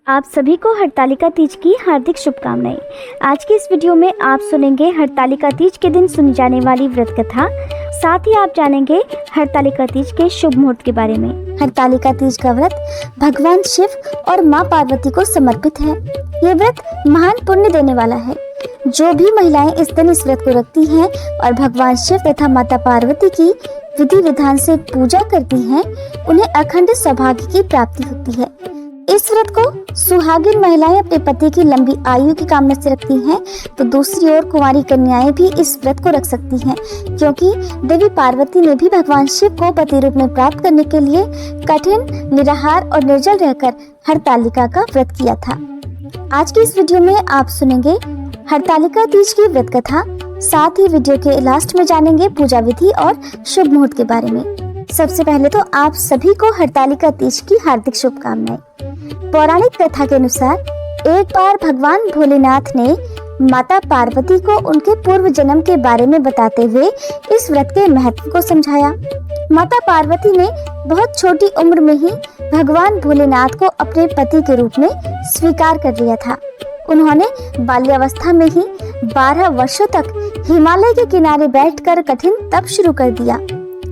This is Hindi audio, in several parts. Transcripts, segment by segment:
आप सभी को हरतालिका तीज की हार्दिक शुभकामनाएं। आज की इस वीडियो में आप सुनेंगे हरतालिका तीज के दिन सुनी जाने वाली व्रत कथा। साथ ही आप जानेंगे हरतालिका तीज के शुभ मुहूर्त के बारे में। हरतालिका तीज का व्रत भगवान शिव और मां पार्वती को समर्पित है। ये व्रत महान पुण्य देने वाला है। जो भी महिलाएं इस दिन इस व्रत को रखती हैं और भगवान शिव तथा माता पार्वती की विधि विधान से पूजा करती हैं, उन्हें अखंड सौभाग्य की प्राप्ति होती है। इस व्रत को सुहागिन महिलाएं अपने पति की लंबी आयु की कामना से रखती हैं, तो दूसरी ओर कुंवारी कन्याएं भी इस व्रत को रख सकती हैं, क्योंकि देवी पार्वती ने भी भगवान शिव को पति रूप में प्राप्त करने के लिए कठिन, निराहार और निर्जल रहकर हरतालिका का व्रत किया था। आज की इस वीडियो में आप सुनेंगे हरतालिका तीज की व्रत कथा। साथ ही वीडियो के लास्ट में जानेंगे पूजा विधि और शुभ मुहूर्त के बारे में। सबसे पहले तो आप सभी को हरतालिका तीज की हार्दिक शुभकामनाएं। पौराणिक कथा के अनुसार एक बार भगवान भोलेनाथ ने माता पार्वती को उनके पूर्व जन्म के बारे में बताते हुए इस व्रत के महत्व को समझाया। माता पार्वती ने बहुत छोटी उम्र में ही भगवान भोलेनाथ को अपने पति के रूप में स्वीकार कर लिया था। उन्होंने बाल्यावस्था में ही 12 वर्षों तक हिमालय के किनारे बैठकर कठिन तप शुरू कर दिया।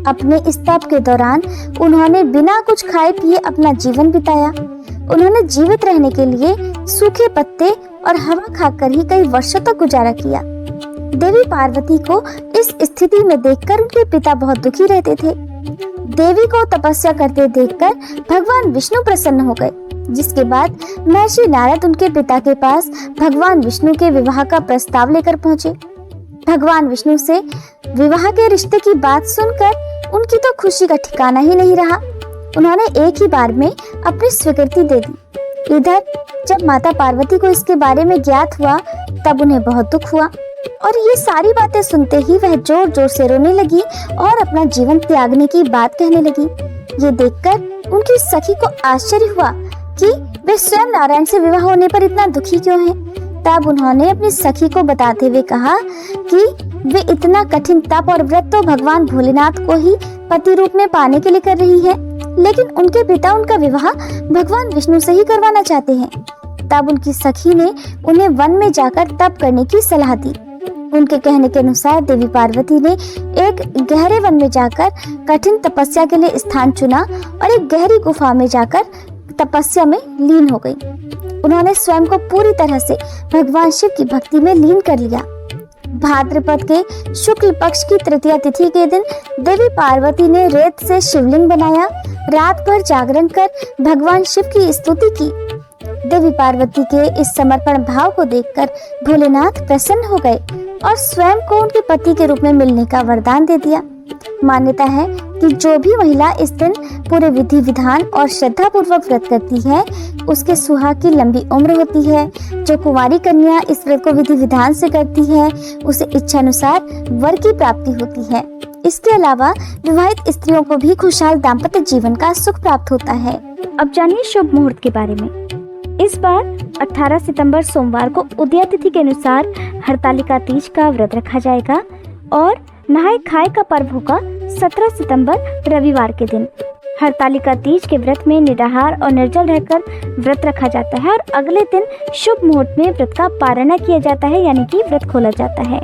अपने इस तप के दौरान उन्होंने बिना कुछ खाए पिए अपना जीवन बिताया। उन्होंने जीवित रहने के लिए सूखे पत्ते और हवा खाकर ही कई वर्षों तक गुजारा किया। देवी पार्वती को इस स्थिति में देखकर उनके पिता बहुत दुखी रहते थे। देवी को तपस्या करते देखकर भगवान विष्णु प्रसन्न हो गए, जिसके बाद महर्षि नारद उनके पिता के पास भगवान विष्णु के विवाह का प्रस्ताव लेकर पहुंचे। भगवान विष्णु से विवाह के रिश्ते की बात सुनकर उनकी तो खुशी का ठिकाना ही नहीं रहा। उन्होंने एक ही बार में अपनी स्वीकृति दे दी। इधर जब माता पार्वती को इसके बारे में ज्ञात हुआ, तब उन्हें बहुत दुख हुआ और ये सारी बातें सुनते ही वह जोर जोर से रोने लगी और अपना जीवन त्यागने की बात कहने लगी। ये देखकर उनकी सखी को आश्चर्य हुआ कि वे स्वयं नारायण से विवाह होने पर इतना दुखी क्यों हैं। तब उन्होंने अपनी सखी को बताते हुए कहा कि वे इतना कठिन तप और व्रत तो भगवान भोलेनाथ को ही पति रूप में पाने के लिए कर रही है, लेकिन उनके पिता उनका विवाह भगवान विष्णु से ही करवाना चाहते हैं। तब उनकी सखी ने उन्हें वन में जाकर तप करने की सलाह दी। उनके कहने के अनुसार देवी पार्वती ने एक गहरे वन में जाकर कठिन तपस्या के लिए स्थान चुना और एक गहरी गुफा में जाकर तपस्या में लीन हो गई। उन्होंने स्वयं को पूरी तरह से भगवान शिव की भक्ति में लीन कर लिया। भाद्रपद के शुक्ल पक्ष की तृतीया तिथि के दिन देवी पार्वती ने रेत से शिवलिंग बनाया। रात भर जागरण कर भगवान शिव की स्तुति की। देवी पार्वती के इस समर्पण भाव को देखकर भोलेनाथ प्रसन्न हो गए और स्वयं को उनके पति के रूप में मिलने का वरदान दे दिया। मान्यता है कि जो भी महिला इस दिन पूरे विधि विधान और श्रद्धा पूर्वक व्रत करती है, उसके सुहाग की लंबी उम्र होती है। जो कुंवारी कन्या इस व्रत को विधि विधान से करती है, उसे इच्छा अनुसार वर की प्राप्ति होती है। इसके अलावा विवाहित स्त्रियों को भी खुशहाल दाम्पत्य जीवन का सुख प्राप्त होता है। अब जानिए शुभ मुहूर्त के बारे में। इस बार 18 सितंबर सोमवार को उदया तिथि के अनुसार हरतालिका तीज का व्रत रखा जाएगा और नहाय खाए का पर्व होगा 17 सितंबर रविवार के दिन। हरतालिका तीज के व्रत में निराहार और निर्जल रहकर व्रत रखा जाता है और अगले दिन शुभ मुहूर्त में व्रत का पारणा किया जाता है, यानी कि व्रत खोला जाता है।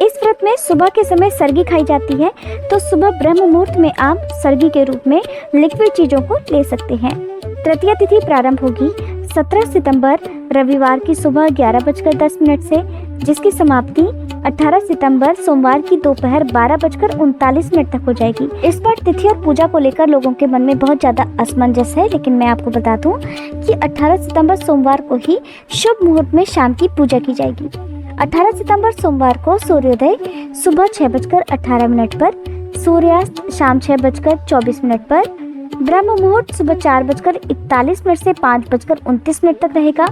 इस व्रत में सुबह के समय सरगी खाई जाती है, तो सुबह ब्रह्म मुहूर्त में आप सरगी के रूप में लिक्विड चीजों को ले सकते हैं। तृतीया तिथि प्रारंभ होगी 17 सितंबर रविवार की सुबह 11:10 से, जिसकी समाप्ति 18 सितंबर सोमवार की दोपहर 12:39 तक हो जाएगी। इस बार तिथि और पूजा को लेकर लोगों के मन में बहुत ज्यादा असमंजस है, लेकिन मैं आपको बता दूं कि 18 सितंबर सोमवार को ही शुभ मुहूर्त में शाम की पूजा की जाएगी। 18 सितंबर सोमवार को सूर्योदय सुबह 6:18 पर, सूर्यास्त शाम 6:24 पर, ब्रह्म मुहूर्त सुबह 4:41 से 5:29 तक रहेगा।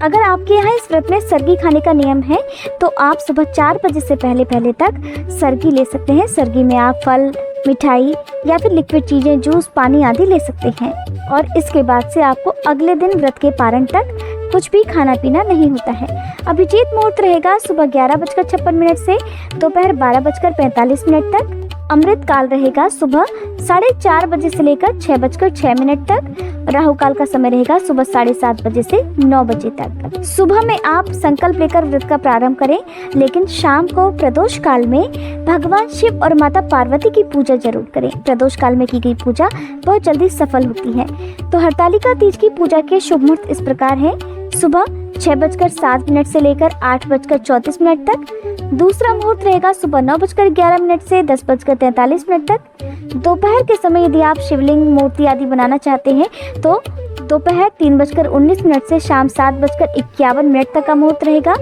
अगर आपके यहाँ इस व्रत में सरगी खाने का नियम है, तो आप सुबह 4 बजे से पहले तक सरगी ले सकते हैं। सरगी में आप फल, मिठाई या फिर लिक्विड चीजें, जूस, पानी आदि ले सकते हैं और इसके बाद से आपको अगले दिन व्रत के पारण तक कुछ भी खाना पीना नहीं होता है। अभिजीत मुहूर्त रहेगा सुबह 11:56 से दोपहर 12:45 तक। अमृत काल रहेगा सुबह 4:30 बजे से लेकर 6:06 तक। राहु काल का समय रहेगा सुबह 7:30 बजे से 9 बजे तक। सुबह में आप संकल्प लेकर व्रत का प्रारंभ करें, लेकिन शाम को प्रदोष काल में भगवान शिव और माता पार्वती की पूजा जरूर करें। प्रदोष काल में की गई पूजा बहुत जल्दी सफल होती है। तो हरतालिका तीज की पूजा के शुभ मुहूर्त इस प्रकार है। सुबह 6:07 से लेकर 8:34 तक। दूसरा मुहूर्त रहेगा सुबह 9:11 से 10:43 तक। दोपहर के समय यदि आप शिवलिंग, मूर्ति आदि बनाना चाहते हैं तो दोपहर 3:19 से शाम 7:51 तक का मुहूर्त रहेगा।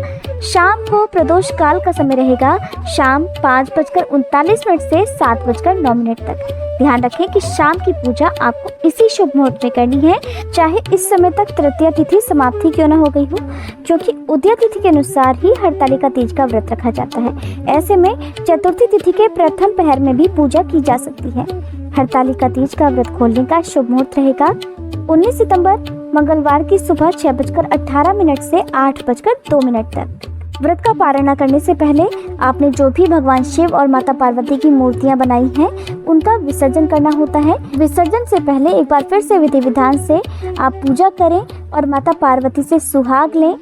शाम को प्रदोष काल का समय रहेगा शाम 5:39 से 7:09 तक। ध्यान रखें कि शाम की पूजा आपको इसी शुभ मुहूर्त में करनी है, चाहे इस समय तक तृतीया तिथि समाप्ति क्यों न हो गई हो, क्योंकि उदय तिथि के अनुसार ही हरतालिका तीज का व्रत रखा जाता है। ऐसे में चतुर्थी तिथि के प्रथम पहर में भी पूजा की जा सकती है। हरतालिका तीज का व्रत खोलने का शुभ मुहूर्त रहेगा 19 सितंबर मंगलवार की सुबह 6:18 से 8:02 तक। व्रत का पारण न करने से पहले आपने जो भी भगवान शिव और माता पार्वती की मूर्तियां बनाई हैं, उनका विसर्जन करना होता है। विसर्जन से पहले एक बार फिर से विधि विधान से आप पूजा करें और माता पार्वती से सुहाग लें।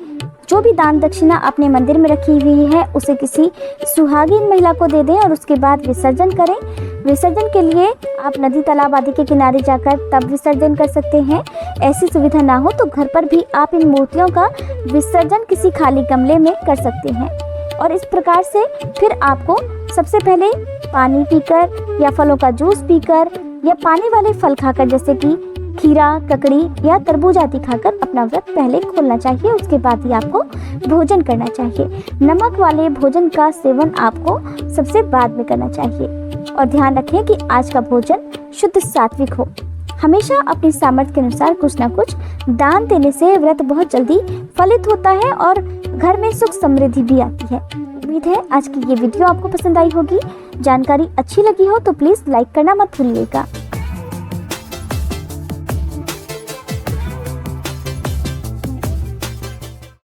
जो भी दान दक्षिणा अपने मंदिर में रखी हुई है उसे किसी सुहागिन महिला को दे दें और उसके बाद विसर्जन करें। विसर्जन के लिए आप नदी, तालाब आदि के किनारे जाकर तब विसर्जन कर सकते हैं। ऐसी सुविधा ना हो तो घर पर भी आप इन मूर्तियों का विसर्जन किसी खाली गमले में कर सकते हैं। और इस प्रकार से फिर आपको सबसे पहले पानी पीकर या फलों का जूस पीकर या पानी वाले फल खाकर, जैसे कि खीरा, ककड़ी या तरबूज आदि खाकर अपना व्रत पहले खोलना चाहिए। उसके बाद ही आपको भोजन करना चाहिए। नमक वाले भोजन का सेवन आपको सबसे बाद में करना चाहिए। और ध्यान रखें कि आज का भोजन शुद्ध सात्विक हो। हमेशा अपनी सामर्थ्य के अनुसार कुछ न कुछ दान देने से व्रत बहुत जल्दी फलित होता है और घर में सुख समृद्धि भी आती है। उम्मीद है आज की ये वीडियो आपको पसंद आई होगी। जानकारी अच्छी लगी हो तो प्लीज़ लाइक करना मत भूलिएगा।